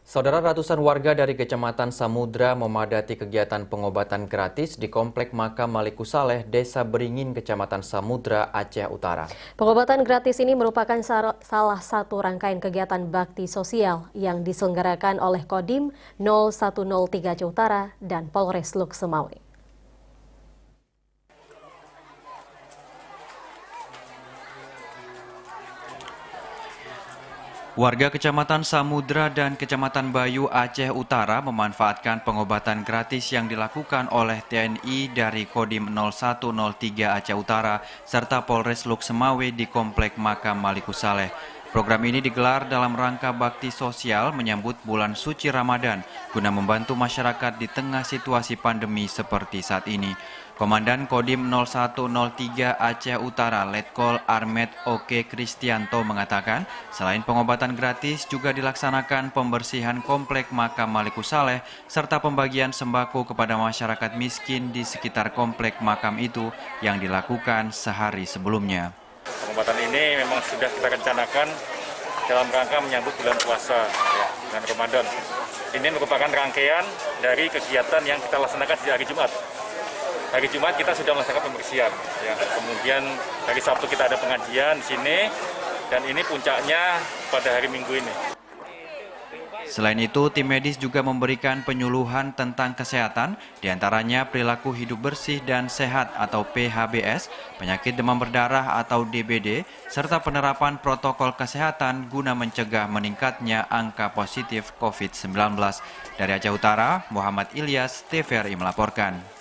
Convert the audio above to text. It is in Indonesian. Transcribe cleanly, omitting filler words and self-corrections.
Saudara, ratusan warga dari Kecamatan Samudra memadati kegiatan pengobatan gratis di Komplek Makam Maliku Saleh, Desa Beringin, Kecamatan Samudra, Aceh Utara. Pengobatan gratis ini merupakan salah satu rangkaian kegiatan bakti sosial yang diselenggarakan oleh Kodim 0103 Aceh Utara dan Polres Luk Semawe. Warga Kecamatan Samudra dan Kecamatan Bayu, Aceh Utara memanfaatkan pengobatan gratis yang dilakukan oleh TNI dari Kodim 0103 Aceh Utara serta Polres Luk Semawe di Komplek Makam Maliku Saleh. Program ini digelar dalam rangka bakti sosial menyambut bulan suci Ramadan guna membantu masyarakat di tengah situasi pandemi seperti saat ini. Komandan Kodim 0103 Aceh Utara, Letkol Armet Oke Kristianto mengatakan, selain pengobatan gratis juga dilaksanakan pembersihan komplek Makam Maliku Saleh serta pembagian sembako kepada masyarakat miskin di sekitar komplek makam itu yang dilakukan sehari sebelumnya. Pengobatan ini memang sudah kita rencanakan dalam rangka menyambut bulan puasa, bulan Ramadan. Ini merupakan rangkaian dari kegiatan yang kita laksanakan di hari Jumat. Hari Jumat kita sudah melaksanakan pembersihan. Kemudian hari Sabtu kita ada pengajian di sini, dan ini puncaknya pada hari Minggu ini. Selain itu, tim medis juga memberikan penyuluhan tentang kesehatan, diantaranya perilaku hidup bersih dan sehat atau PHBS, penyakit demam berdarah atau DBD, serta penerapan protokol kesehatan guna mencegah meningkatnya angka positif COVID-19. Dari Aceh Utara, Muhammad Ilyas, TVRI melaporkan.